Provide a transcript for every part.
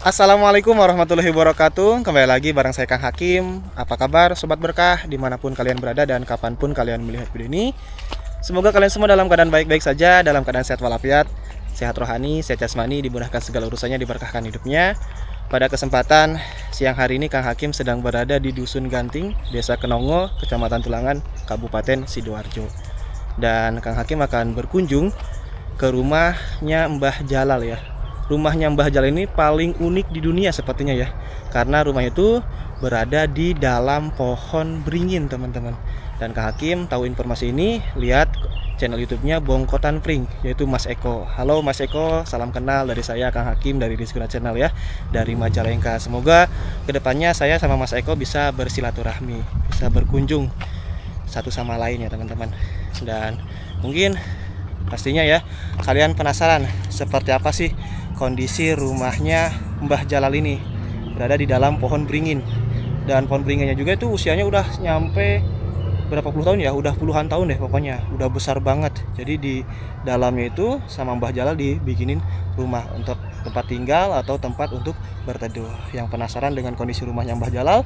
Assalamualaikum warahmatullahi wabarakatuh. Kembali lagi bareng saya Kang Hakim. Apa kabar Sobat Berkah dimanapun kalian berada dan kapanpun kalian melihat video ini. Semoga kalian semua dalam keadaan baik-baik saja, dalam keadaan sehat walafiat, sehat rohani, sehat jasmani, dimudahkan segala urusannya, diberkahkan hidupnya. Pada kesempatan siang hari ini Kang Hakim sedang berada di Dusun Ganting, Desa Kenongo, Kecamatan Tulangan, Kabupaten Sidoarjo. Dan Kang Hakim akan berkunjung ke rumahnya Mbah Jalal ya. Rumahnya Mbah Jalal ini paling unik di dunia sepertinya ya, karena rumah itu berada di dalam pohon beringin teman-teman. Dan Kang Hakim tahu informasi ini lihat channel YouTube-nya Bongkotan Pring, yaitu Mas Eko. Halo Mas Eko, salam kenal dari saya Kang Hakim dari Rizkuna Channel ya, dari Majalengka. Semoga kedepannya saya sama Mas Eko bisa bersilaturahmi, bisa berkunjung satu sama lain ya teman-teman. Dan mungkin pastinya ya kalian penasaran seperti apa sih kondisi rumahnya Mbah Jalal ini, berada di dalam pohon beringin. Dan pohon beringinnya juga itu usianya udah nyampe berapa puluh tahun ya, udah puluhan tahun deh pokoknya, udah besar banget. Jadi di dalamnya itu sama Mbah Jalal dibikinin rumah untuk tempat tinggal atau tempat untuk berteduh. Yang penasaran dengan kondisi rumahnya Mbah Jalal,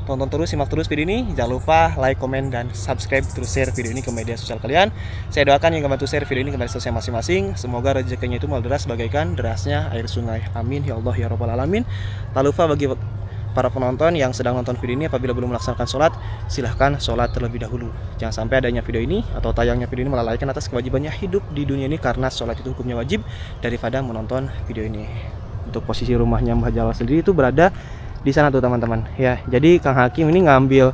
tonton terus, simak terus video ini. Jangan lupa like, komen, dan subscribe, terus share video ini ke media sosial kalian. Saya doakan yang membantu share video ini ke media sosial masing-masing, semoga rezekinya itu deras bagaikan derasnya air sungai. Amin ya Allah ya Rabbal Alamin. Tak lupa bagi para penonton yang sedang nonton video ini, apabila belum melaksanakan sholat, silahkan sholat terlebih dahulu. Jangan sampai adanya video ini atau tayangnya video ini melalaikan atas kewajibannya hidup di dunia ini, karena sholat itu hukumnya wajib daripada menonton video ini. Untuk posisi rumahnya Mbah Jalal sendiri itu berada di sana tuh teman-teman ya. Jadi Kang Hakim ini ngambil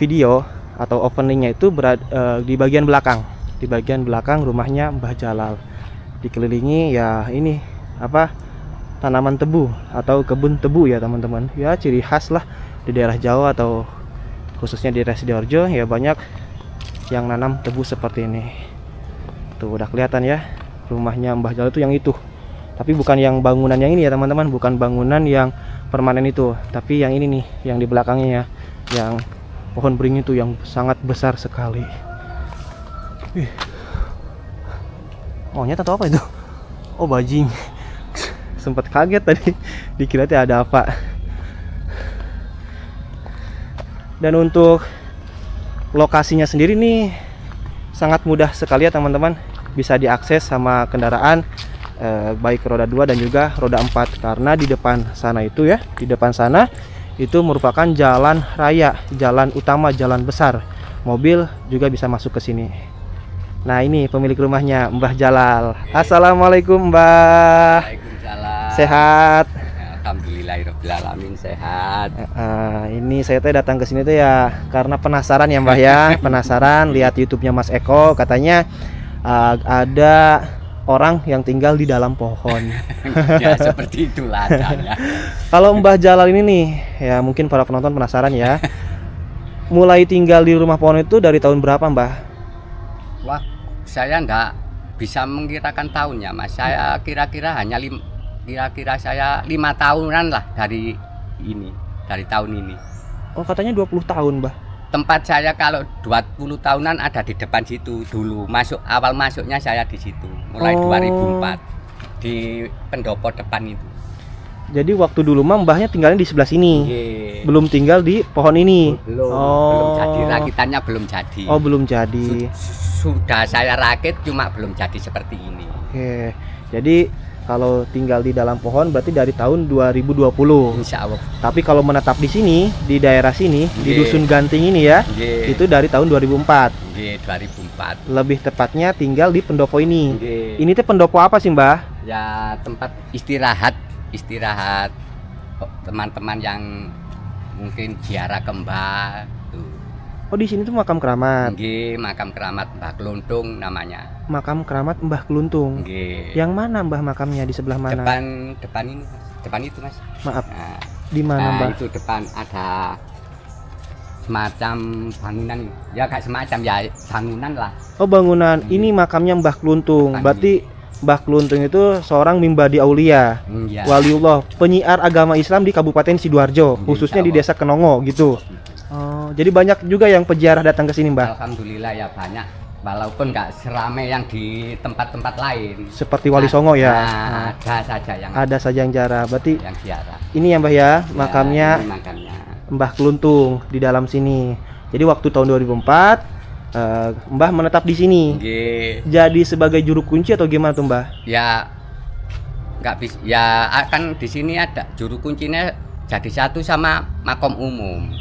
video atau openingnya itu di bagian belakang, di bagian belakang rumahnya Mbah Jalal. Dikelilingi ya ini apa, tanaman tebu atau kebun tebu ya teman-teman ya, ciri khas lah di daerah Jawa atau khususnya di daerah Sidoarjo ya, banyak yang nanam tebu seperti ini. Tuh udah kelihatan ya rumahnya Mbah Jalal itu yang itu, tapi bukan yang bangunan yang ini ya teman-teman, bukan bangunan yang permanen itu, tapi yang ini nih yang di belakangnya ya, yang pohon beringin itu yang sangat besar sekali. Monyet atau apa itu? Oh bajing. Sempat kaget tadi, dikira ada apa. Dan untuk lokasinya sendiri nih sangat mudah sekali ya teman-teman, bisa diakses sama kendaraan baik roda 2 dan juga roda 4, karena di depan sana itu ya, di depan sana itu merupakan jalan raya, jalan utama, jalan besar. Mobil juga bisa masuk ke sini. Nah ini pemilik rumahnya Mbah Jalal. Assalamualaikum Mbah. Sehat? Alhamdulillahirobbilalamin sehat. Ini saya teh datang ke sini tuh ya karena penasaran ya Mbah ya, penasaran lihat YouTube-nya Mas Eko, katanya ada orang yang tinggal di dalam pohon. Ya seperti itulah adanya. Kalau Mbah Jalal ini nih ya, mungkin para penonton penasaran ya, mulai tinggal di rumah pohon itu dari tahun berapa Mbah? Wah, saya enggak bisa mengkirakan tahunnya Mas. Saya kira-kira hanya kira-kira saya 5 tahunan lah dari tahun ini. Oh katanya 20 tahun Mbah. Tempat saya kalau 20 tahunan ada di depan situ dulu. Awal masuknya saya di situ mulai 2004 di pendopo depan itu. Jadi waktu dulu mah Mbahnya tinggalnya di sebelah sini. Belum tinggal di pohon ini. Belum jadi, rakitannya belum jadi. Oh belum jadi. Sudah saya rakit, cuma belum jadi seperti ini. Oke. Jadi kalau tinggal di dalam pohon berarti dari tahun 2020. Insya Allah. Tapi kalau menetap di sini, di daerah sini, di Dusun Ganting ini ya, itu dari tahun 2004. 2004. Lebih tepatnya tinggal di pendopo ini. Ini tuh pendopo apa sih Mbah? Ya tempat istirahat teman-teman yang mungkin ziarah ke Mbah tuh. Oh di sini tuh makam keramat. Makam keramat Mbah Keluntung namanya. Makam keramat Mbah Keluntung. Yang mana Mbah makamnya, di sebelah mana? Depan ini Mas. Depan itu Mas. Maaf. Di mana Mbah? Itu depan ada semacam bangunan. Ya kayak semacam ya bangunan lah. Oh bangunan. Ini makamnya Mbah Keluntung. Berarti Mbah Keluntung itu seorang mimbadi aulia, waliullah, penyiar agama Islam di Kabupaten Sidoarjo, khususnya di Desa Kenongo gitu. Oh, jadi banyak juga yang peziarah datang ke sini Mbah. Alhamdulillah ya banyak. walaupun nggak seramai yang di tempat-tempat lain. Seperti Wali Songo ya. Nah, ada saja yang jarah. Berarti yang ziarah. Ini ya Mbah ya, makamnya ini makamnya Mbah Keluntung di dalam sini. Jadi waktu tahun 2004 Mbah menetap di sini. Jadi sebagai juru kunci atau gimana tuh Mbah? Ya nggak bisa. Ya kan di sini ada juru kuncinya jadi satu sama makom umum.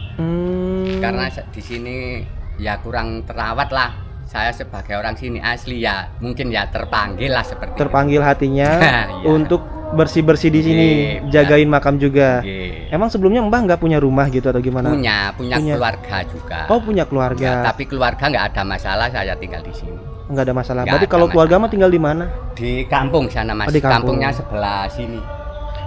Karena di sini ya kurang terawat lah. Saya sebagai orang sini asli ya mungkin ya terpanggil lah seperti terpanggil itu. Hatinya ya. Untuk bersih-bersih di sini, jagain makam juga. Emang sebelumnya Mbah nggak punya rumah gitu atau gimana? Punya keluarga juga. Oh punya keluarga. Ya, tapi keluarga nggak ada masalah, saya tinggal di sini. Nggak ada masalah. Berarti kalau keluarga mah tinggal di mana? Di kampung sana Mas. Oh, di kampung. Kampungnya sebelah sini.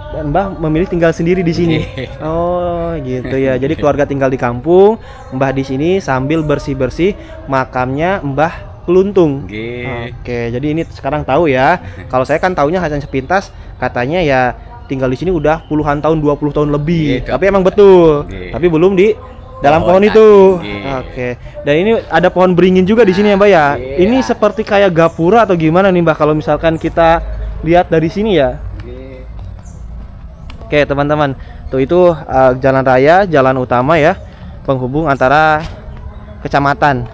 Dan Mbah memilih tinggal sendiri di sini. Oh gitu ya. Jadi keluarga tinggal di kampung, Mbah di sini sambil bersih-bersih makamnya Mbah Keluntung. Oke, jadi ini sekarang tahu ya. Kalau saya kan taunya hanya sepintas, katanya ya tinggal di sini udah puluhan tahun, 20 tahun lebih. Tapi emang betul. Tapi belum di dalam pohon itu. Oke. Dan ini ada pohon beringin juga di sini ya Mbah ya. Ini seperti kayak gapura atau gimana nih Mbah kalau misalkan kita lihat dari sini ya. Oke teman-teman, tuh itu jalan raya, jalan utama ya, penghubung antara kecamatan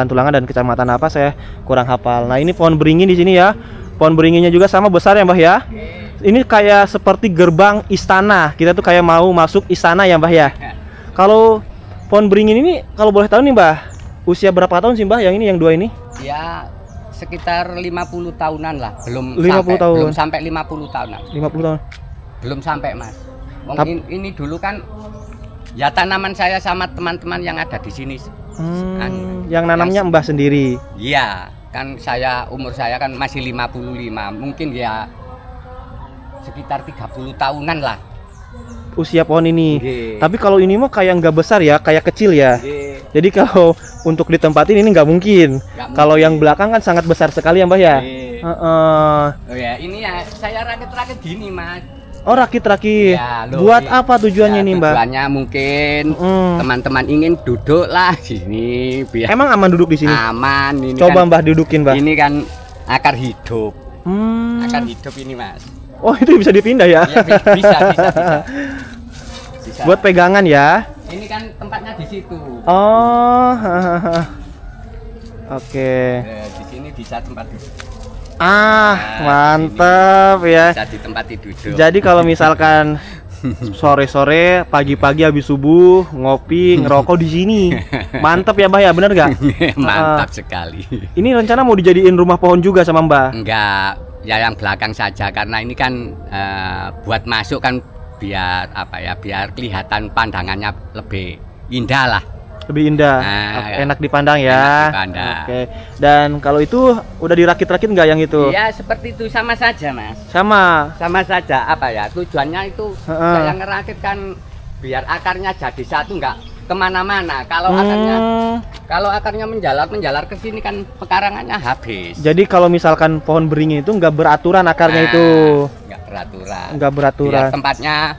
Tulangan dan kecamatan apa saya kurang hafal. Nah ini pohon beringin di sini ya, pohon beringinnya juga sama besar ya Mbah ya. Ini kayak seperti gerbang istana, kita tuh kayak mau masuk istana ya Mbah ya. Kalau pohon beringin ini kalau boleh tahu nih Mbah, usia berapa tahun sih Mbah yang ini, yang dua ini? Ya sekitar 50 tahunan lah, belum 50 sampai 50 tahunan. 50 tahun. Belum sampai Mas. Ini dulu kan ya tanaman saya sama teman-teman yang ada di sini. Yang nanamnya Mbah sendiri. Iya, kan umur saya kan masih 55. Mungkin ya sekitar 30 tahunan lah usia pohon ini. Tapi kalau ini mah kayak nggak besar ya, kayak kecil ya. Jadi kalau untuk ditempatin ini nggak mungkin. Kalau yang belakang kan sangat besar sekali ya Mbah ya. Oh ya, ini ya saya rakit-rakit gini Mas. Oh rakit-rakit. Ya, buat apa tujuannya nih Mbak? Tujuannya mungkin teman-teman ingin duduk lah sini. Biar emang aman duduk di sini? Aman. Ini coba kan, Mbah dudukin Mbah. Ini kan akar hidup. Akar hidup ini Mas. Oh itu bisa dipindah ya? Ya bisa. Buat pegangan ya? Ini kan tempatnya di situ. Oh. Oke. Di sini bisa tempat duduk. Mantap ya. Bisa ditempati duduk. Jadi kalau misalkan sore-sore, pagi-pagi habis subuh ngopi, ngerokok di sini. Mantap ya Mbah ya, bener gak? Mantap sekali. Ini rencana mau dijadiin rumah pohon juga sama Mbah? Enggak, ya yang belakang saja karena ini kan buat masuk kan biar biar kelihatan pandangannya lebih indah lah. Lebih indah, enak dipandang ya. Enak dipandang. Oke. Dan kalau itu udah dirakit-rakit nggak yang itu? Iya seperti itu, sama saja Mas. Sama saja tujuannya itu saya ngerakit kan biar akarnya jadi satu, nggak kemana-mana. Kalau akarnya menjalar ke sini kan pekarangannya habis. Jadi kalau misalkan pohon beringin itu nggak beraturan akarnya itu? Nggak beraturan. Biar tempatnya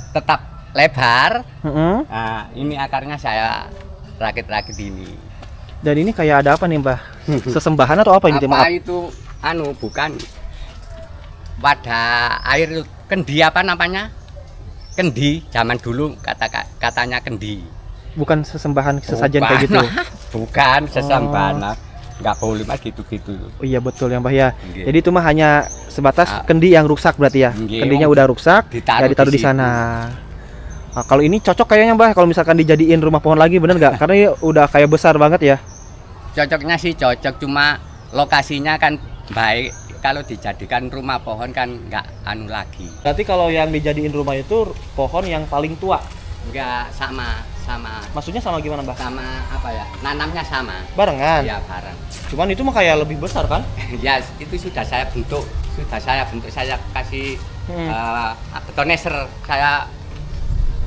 tetap lebar. Nah, ini akarnya saya rakit-rakit ini. Dan ini kayak ada apa nih Mbah? Sesembahan atau apa ini? Apa itu? Bukan wadah air kendi apa namanya? Kendi zaman dulu katanya kendi. Bukan sesembahan sesajen kayak gitu. Bukan sesembahan. Nggak boleh Mas gitu-gitu. Oh iya betul ya Mbah ya. Jadi itu mah hanya sebatas kendi yang rusak berarti ya. Kendinya udah rusak, ya ditaruh di sana. Nah, kalau ini cocok kayaknya Mbah kalau misalkan dijadiin rumah pohon lagi, bener nggak? Karena ini udah kayak besar banget ya. Cocoknya sih cocok, cuma lokasinya kan baik. Kalau dijadikan rumah pohon kan nggak lagi. Berarti kalau yang dijadiin rumah itu pohon yang paling tua? Nggak, sama. Maksudnya sama gimana Mbah? Sama nanamnya sama. Barengan? Iya bareng. Cuman itu mah kayak lebih besar kan? Ya itu sudah saya bentuk, saya kasih betoneser, saya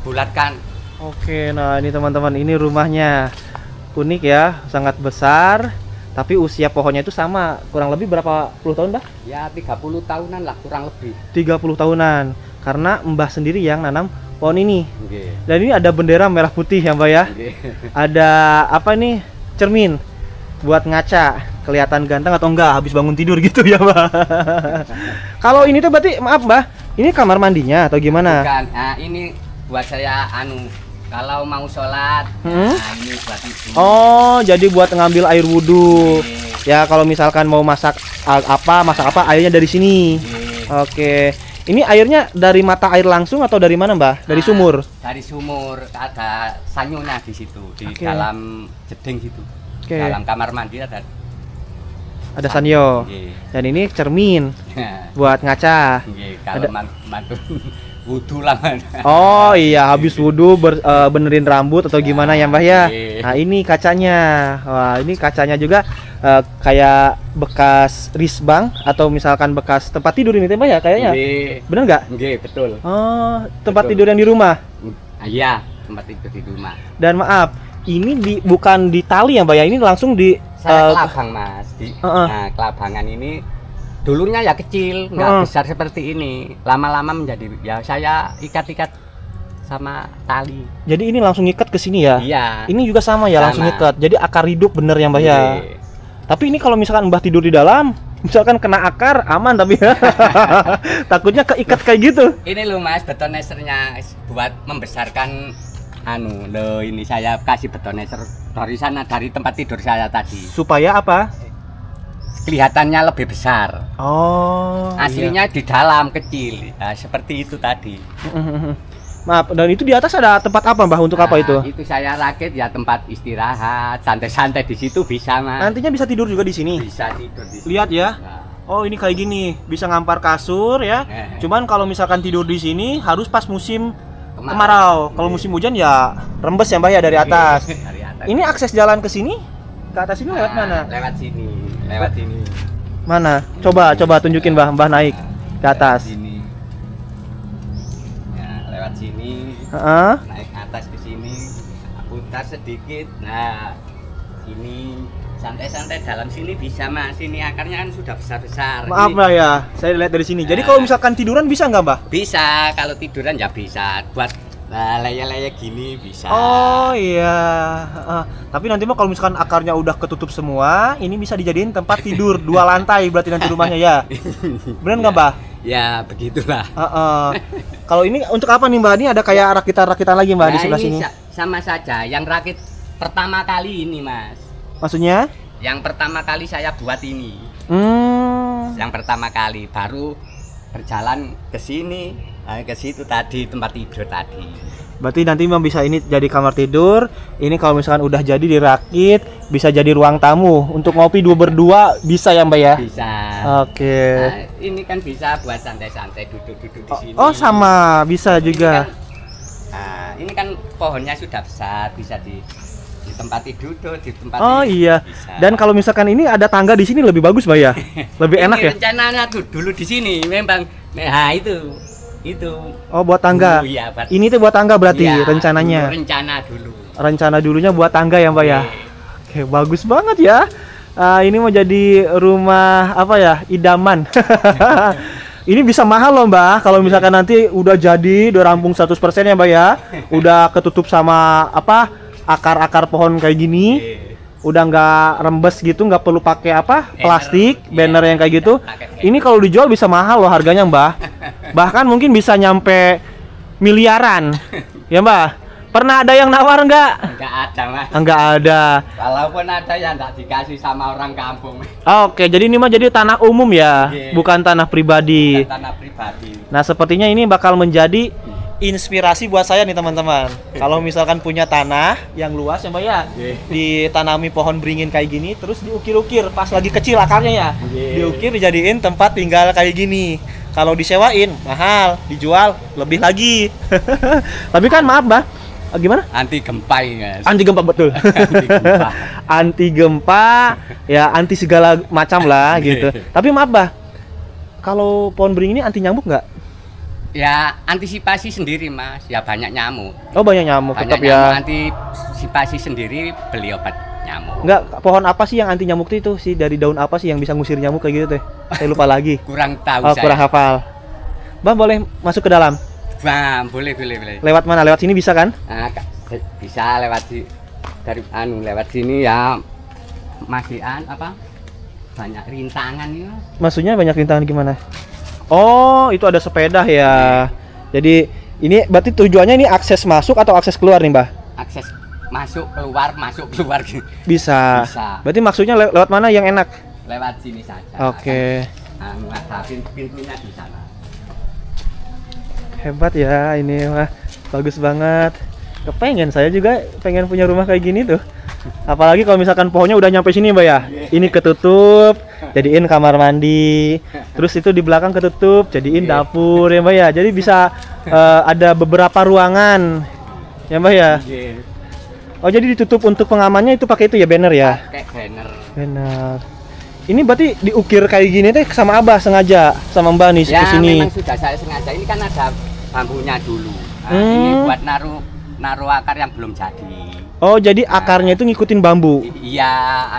bulatkan. Oke, nah ini teman-teman, ini rumahnya unik ya, sangat besar. Tapi usia pohonnya itu sama, kurang lebih berapa puluh tahun Mbah? Ya 30 tahunan lah kurang lebih. 30 tahunan, karena Mbah sendiri yang nanam pohon ini. Dan ini ada bendera merah putih ya Mbah ya. Ada apa nih? Cermin. buat ngaca, kelihatan ganteng atau enggak habis bangun tidur gitu ya, Mbah. Kalau ini tuh berarti maaf, Mbah, ini kamar mandinya atau gimana? Bukan, nah ini buat saya kalau mau sholat, nah ini buat itu. Oh, jadi buat ngambil air wudhu. Ya, kalau misalkan mau masak apa, airnya dari sini. Oke. Ini airnya dari mata air langsung atau dari mana, Mbah? Dari sumur? Dari sumur, ada sanyunya di situ, di dalam jeding situ. Dalam kamar mandi ada sanyo. Dan ini cermin buat ngaca. Kalau mantu wudhu lah. Oh iya, habis wudhu benerin rambut atau gimana ya, Mbah ya. Nah, ini kacanya. Wah, ini kacanya juga kayak bekas risbang atau misalkan bekas tempat tidur ini, Mbah ya kayaknya. Bener nggak? Betul. Oh, tempat tidur yang di rumah. Iya, tempat tidur di rumah. Dan maaf, ini bukan di tali ya, Mbak ya, ini langsung di kelabang, Mas. Nah, kelabangan ini dulunya ya kecil, nggak besar seperti ini. Lama-lama menjadi ya saya ikat-ikat sama tali. Jadi ini langsung ikat ke sini ya? Iya. Ini juga sama ya, langsung ikat. Jadi akar hidup bener ya, Mbak ya. Tapi ini kalau misalkan Mbah tidur di dalam, misalkan kena akar aman tapi ya. Takutnya keikat kayak gitu. Ini loh, Mas, betonesernya buat membesarkan ini saya kasih betoneser dari sana, dari tempat tidur saya tadi. Supaya apa? Kelihatannya lebih besar. Oh. Aslinya di dalam kecil. Nah, seperti itu tadi. Maaf, dan itu di atas ada tempat apa, Mbah? Untuk apa itu? Itu saya rakit ya, tempat istirahat, santai-santai di situ bisa, Mas. Nantinya bisa tidur juga di sini. Bisa tidur di sini. Lihat ya. Oh, ini kayak gini, bisa ngampar kasur ya. Cuman kalau misalkan tidur di sini harus pas musim kemarau. Kalau musim hujan ya rembes ya, Mbah ya, dari atas. Dari atas. Ini akses jalan ke sini? Ke atas ini lewat mana? Lewat sini. Lewat sini. Mana? Coba tunjukin, Mbah. Mbah naik ke atas. Sini. Ya, lewat sini. Naik atas ke sini. Putar sedikit. Nah, sini santai-santai dalam sini bisa, Mas. Sini akarnya kan sudah besar-besar. Maaf, Mbah ya, saya lihat dari sini. Jadi kalau misalkan tiduran bisa nggak, Mbah? Bisa, kalau tiduran ya bisa. Buat leye-leye gini bisa. Oh iya. Tapi nanti mah kalau misalkan akarnya udah ketutup semua, ini bisa dijadiin tempat tidur 2 lantai berarti nanti rumahnya ya. Bener nggak, Mbah? Ya begitulah. Kalau ini untuk apa nih, Mbah? Ini ada kayak rakitan-rakitan lagi, Mbah, di sebelah sini. Sama saja. Yang rakit pertama kali ini, Mas. Maksudnya? Yang pertama kali saya buat ini. Yang pertama kali, baru berjalan ke sini, ke situ tadi tempat tidur tadi. Berarti nanti Mbak bisa ini jadi kamar tidur. Ini kalau misalkan udah jadi dirakit, bisa jadi ruang tamu untuk ngopi berdua bisa ya, Mbak ya? Bisa. Oke. Nah, ini kan bisa buat santai-santai duduk-duduk di sini. Oh, sama bisa juga. Ini kan pohonnya sudah besar, bisa di tempat tidur, di tempat iya. Bisa. Dan kalau misalkan ini ada tangga di sini lebih bagus, Mbak ya? Lebih enak ya? Rencananya tuh dulu di sini memang. Nah, itu. Oh, buat tangga. Iya, ini tuh buat tangga berarti ya, rencananya. Rencana dulunya buat tangga ya, Mbak ya? Oke, bagus banget ya. Ini mau jadi rumah apa ya? Idaman. Ini bisa mahal loh, Mbak. Kalau misalkan nanti udah jadi, udah rampung 100% ya, Mbak ya. Udah ketutup sama akar-akar pohon kayak gini, udah nggak rembes gitu, nggak perlu pakai plastik, banner yang kayak gitu. Ini kalau dijual bisa mahal loh harganya, Mbak. Bahkan mungkin bisa nyampe miliaran, ya, Mbak. Pernah ada yang nawar nggak? Nggak ada, Mas. Nggak ada. Walaupun ada yang nggak dikasih sama orang kampung. Oke, jadi ini mah jadi tanah umum ya, bukan tanah pribadi. Bukan tanah pribadi. Nah, sepertinya ini bakal menjadi inspirasi buat saya nih, teman-teman. Kalau misalkan punya tanah yang luas ya, Mbak ya, ditanami pohon beringin kayak gini, terus diukir-ukir pas lagi kecil akarnya ya, diukir dijadiin tempat tinggal kayak gini. Kalau disewain mahal, dijual lebih lagi. Tapi kan maaf, Mbak, gimana? Anti gempa ya. Anti gempa, betul. Anti gempa ya, anti segala macam lah gitu. Tapi maaf, Mbak, kalau pohon beringin ini anti nyamuk nggak? Ya, antisipasi sendiri, Mas. Ya banyak nyamuk. Oh, banyak nyamuk tetap ya. Antisipasi sendiri, beli obat nyamuk. Enggak, pohon apa sih yang anti nyamuk itu sih? Dari daun apa sih yang bisa ngusir nyamuk kayak gitu teh? Saya lupa lagi. Kurang tahu saya. Kurang hafal. Bang, boleh masuk ke dalam? Bang, boleh. Lewat mana? Lewat sini bisa kan? Nah, bisa lewat lewat sini ya. masih apa? Banyak rintangan ya. Maksudnya banyak rintangan gimana? Oh, itu ada sepeda ya. Jadi ini berarti tujuannya ini akses masuk atau akses keluar nih, Mbah? Akses masuk keluar gitu. Bisa. Bisa. Berarti maksudnya lewat mana yang enak? Lewat sini saja. Oke. Ada pintunya di sana. Hebat ya ini mah. Bagus banget. Kepengen saya juga pengen punya rumah kayak gini tuh. Apalagi kalau misalkan pohonnya udah nyampe sini, Mbak ya. Ini ketutup, jadiin kamar mandi. Terus itu di belakang ketutup, jadiin dapur ya, Mbak ya. Jadi bisa ada beberapa ruangan. Ya, Mbak ya. Oh, jadi ditutup untuk pengamannya itu pakai itu ya, banner ya? Pakai banner. Benar. Ini berarti diukir kayak gini teh sama Abah sengaja sama Mbak nih Ya, kesini. memang sudah saya sengaja. Ini kan ada bambunya dulu. Nah, ini buat naruh akar yang belum jadi. Oh, jadi akarnya itu ngikutin bambu. Iya,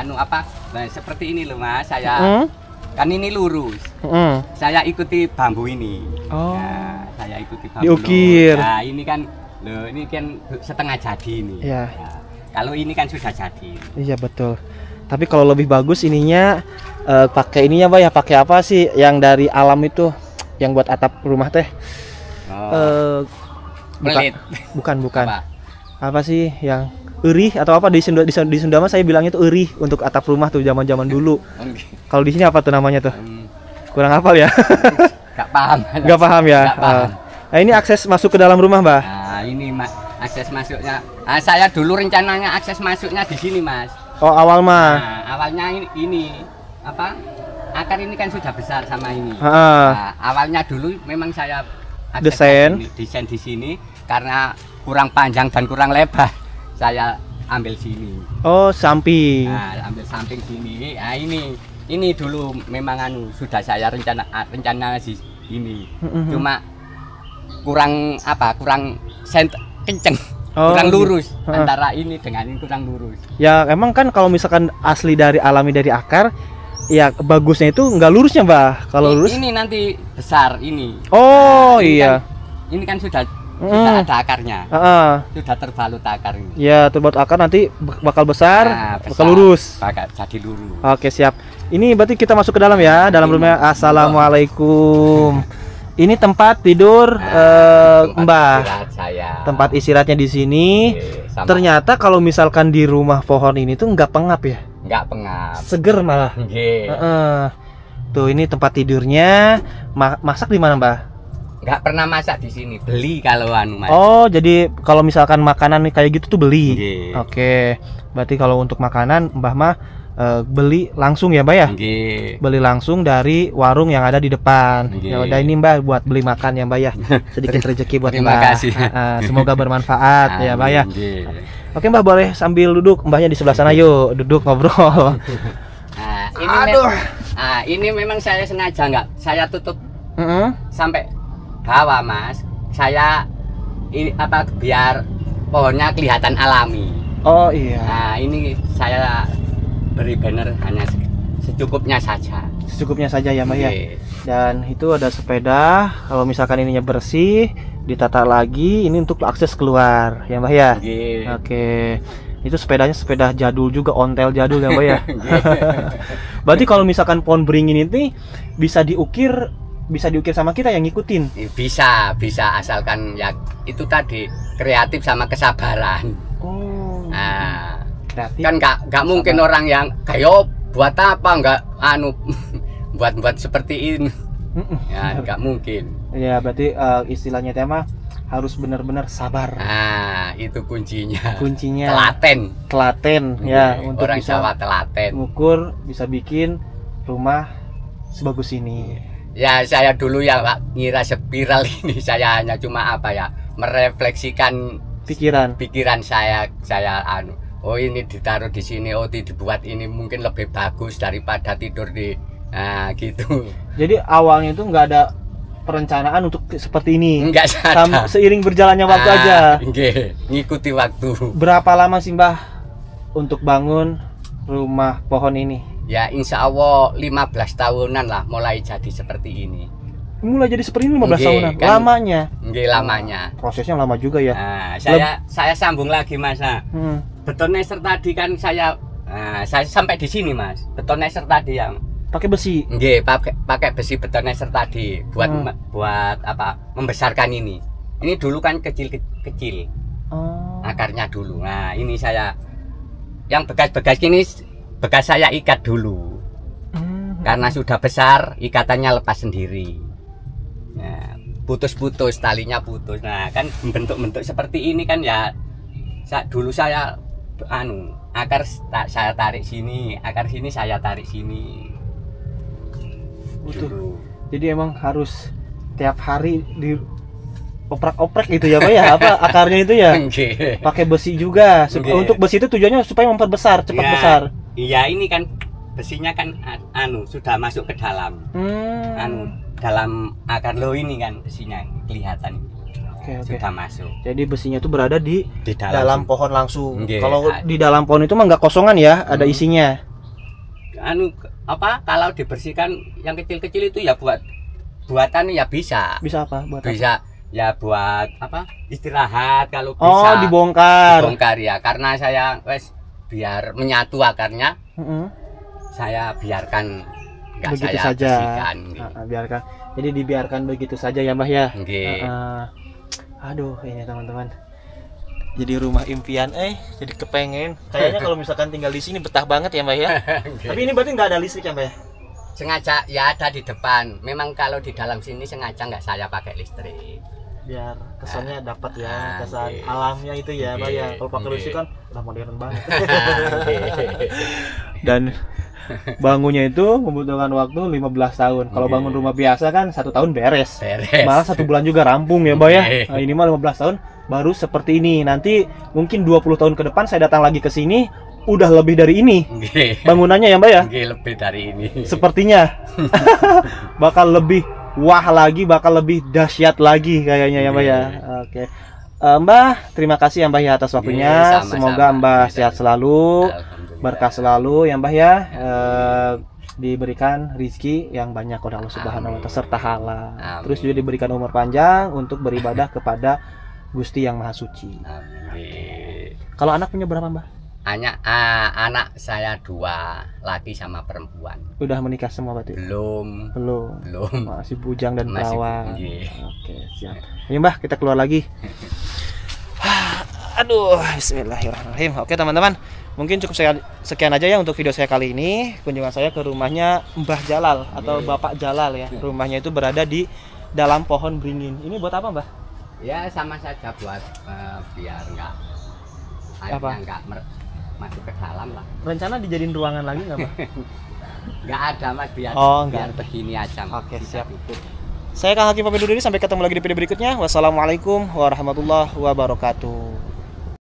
nah, seperti ini loh Mas. Saya kan ini lurus. Saya ikuti bambu ini. Oh. Nah, saya ikuti bambu. Diukir. Nah, ini kan setengah jadi ini. Iya. Nah, kalau ini kan sudah jadi. Iya, betul. Tapi kalau lebih bagus ininya pakai ininya, Mbak ya, pakai apa sih yang dari alam itu yang buat atap rumah teh? Bukan. Apa sih yang erih atau apa di Sunda mah saya bilangnya itu erih untuk atap rumah tuh zaman-zaman dulu. Kalau di sini apa tuh namanya tuh? Kurang hafal ya. Gak paham. Gak paham ya. Gak paham. Nah, ini akses masuk ke dalam rumah, Mbak. Nah, ini akses masuknya. Nah, saya dulu rencananya akses masuknya di sini, Mas. Oh, awal mah. Nah, awalnya ini apa? Akar ini kan sudah besar sama ini. Nah, awalnya dulu memang saya desain di sini karena kurang panjang dan kurang lebar. Saya ambil sini. Oh, samping. Nah, ambil samping sini. Nah, ini dulu memang sudah saya rencana di ini. Cuma kurang kenceng. Kurang lurus antara ini dengan ini kurang lurus. Ya emang kan kalau misalkan asli dari alami dari akar, ya bagusnya itu nggak lurusnya, Mbak. Kalau lurus ini nanti besar ini. Oh nah, iya. Ini kan sudah ada akarnya. Sudah terbalut akar ini. Ya, terbalut akar nanti bakal besar, bakal lurus. Bakal jadi lurus. Oke, siap. Ini berarti kita masuk ke dalam ya, dalam rumah. Assalamualaikum. Ini tempat tidur Mbah. Tempat istirahatnya di sini. Ternyata kalau misalkan di rumah pohon ini tuh nggak pengap ya? Nggak pengap. Seger malah. Tuh ini tempat tidurnya. Masak di mana, Mbah? Nggak pernah masak di sini. Beli kalau Mas. Oh, jadi kalau misalkan makanan kayak gitu tuh beli. Oke. Berarti kalau untuk makanan Mbah mah beli langsung ya, Mbak ya? Beli langsung dari warung yang ada di depan. Ya udah ini Mbak buat beli makan ya, Mbak ya. Sedikit rezeki buat Mbak. Terima kasih. Semoga bermanfaat ya, Mbak ya. Oke, Mbak boleh sambil duduk, Mbahnya di sebelah sana yuk, duduk ngobrol. Ini memang saya sengaja saya tutup sampai bawah, Mas. Saya ini biar pohonnya kelihatan alami. Oh iya. Nah, ini saya beri banner hanya secukupnya saja. Secukupnya saja ya, Mbak ya. Dan itu ada sepeda. Kalau misalkan ininya bersih, ditata lagi. Ini untuk akses keluar ya, Mbak ya. Oke. Itu sepedanya sepeda jadul juga, ontel jadul ya, Mbak ya. Berarti kalau misalkan pohon beringin ini bisa diukir sama kita yang ngikutin. Bisa asalkan ya itu tadi kreatif sama kesabaran. Oh. Nah, kan nggak mungkin orang yang kayak buat apa nggak buat seperti ini ya nggak mungkin ya. Berarti istilahnya tema harus benar-benar sabar. Nah, itu kuncinya telaten ya, untuk orang bisa Jawa telaten mengukur, bisa bikin rumah sebagus ini. Ya saya dulu ya Pak ngira spiral ini saya hanya cuma merefleksikan pikiran saya oh ini ditaruh di sini, oh dibuat ini mungkin lebih bagus daripada tidur di gitu. Jadi awalnya itu nggak ada perencanaan untuk seperti ini. Enggak ada. Seiring berjalannya waktu aja. Ngikuti waktu. Berapa lama sih, Mbah, untuk bangun rumah pohon ini? Ya insya Allah 15 tahunan lah mulai jadi seperti ini. Mulai jadi seperti ini 15 tahunan? Kan, lamanya. Prosesnya lama juga ya. Saya sambung lagi, Mas. Betonester tadi kan saya Nah, saya sampai di sini Mas. Betoneser tadi yang Pakai besi. nggih, pakai besi betoneser tadi buat buat apa? Membesarkan ini. Ini dulu kan kecil-kecil. Oh. Akarnya dulu. Nah, ini saya yang bekas-bekas ini bekas saya ikat dulu. Karena sudah besar, ikatannya lepas sendiri. Nah, putus-putus, talinya putus. Nah, kan bentuk-bentuk seperti ini kan ya dulu saya akar saya tarik sini, akar sini saya tarik sini. Dulu. Jadi emang harus tiap hari di oprek-oprek itu ya Pak ya, apa akarnya itu ya? Pakai besi juga. Untuk besi itu tujuannya supaya memperbesar, cepat besar. Iya, ini kan besinya kan sudah masuk ke dalam. Dalam akar lo ini kan besinya kelihatan. Sudah masuk. Jadi besinya itu berada di dalam pohon langsung. Kalau di dalam pohon itu mah nggak kosongan ya, ada isinya. Kalau dibersihkan yang kecil-kecil itu ya buatan ya bisa. Bisa apa? Bisa ya buat apa? Istirahat kalau bisa. Oh, dibongkar. Dibongkar ya, karena saya biar menyatu akarnya. Saya biarkan begitu saya saja. Biarkan. Jadi dibiarkan begitu saja ya Mbah ya. Aduh, ini teman-teman. Jadi rumah impian, jadi kepengen. Kayaknya kalau misalkan tinggal di sini betah banget ya Mbah ya. Tapi ini berarti nggak ada listrik ya Mbah ya? Sengaja ya ada di depan. Memang kalau di dalam sini sengaja nggak saya pakai listrik. Biar kesannya dapat ya, kesan alamnya itu ya Mbah ya. Kalau pakai listrik kan udah modern banget. Dan bangunnya itu membutuhkan waktu 15 tahun. Kalau bangun rumah biasa kan 1 tahun beres. Malah 1 bulan juga rampung ya Mbak ya. Nah, ini mah 15 tahun baru seperti ini. Nanti mungkin 20 tahun ke depan saya datang lagi ke sini udah lebih dari ini. Bangunannya ya Mbak ya? Lebih dari ini. Sepertinya bakal lebih wah lagi, bakal lebih dahsyat lagi kayaknya ya Mbak ya. Oke. Mbah, terima kasih ya Mbah ya atas waktunya. Semoga Mbah sehat selalu. Berkah selalu ya Mbah ya, diberikan rizki yang banyak oleh Allah Subhanahu wa Ta'ala serta halal. Terus juga diberikan umur panjang untuk beribadah kepada Gusti yang Maha Suci. Kalau anak punya berapa Mbah? Anak saya 2, laki sama perempuan. Udah menikah semua berarti? Belum. Masih bujang dan perawan. Oke, siap. Ini Mbah, kita keluar lagi. Aduh, bismillahirrahmanirrahim. Oke teman-teman, mungkin cukup sekian aja ya untuk video saya kali ini. Kunjungan saya ke rumahnya Mbah Jalal atau Bapak Jalal ya. Rumahnya itu berada di dalam pohon beringin. Ini buat apa Mbah? Ya sama saja buat biar nggak masuk ke dalam lah. Rencana dijadiin ruangan lagi nggak Mbah? Nggak ada Mas, biar begini aja. Oke, siap. Saya Kang Hakim pamit dulu, sampai ketemu lagi di video berikutnya. Wassalamualaikum warahmatullahi wabarakatuh.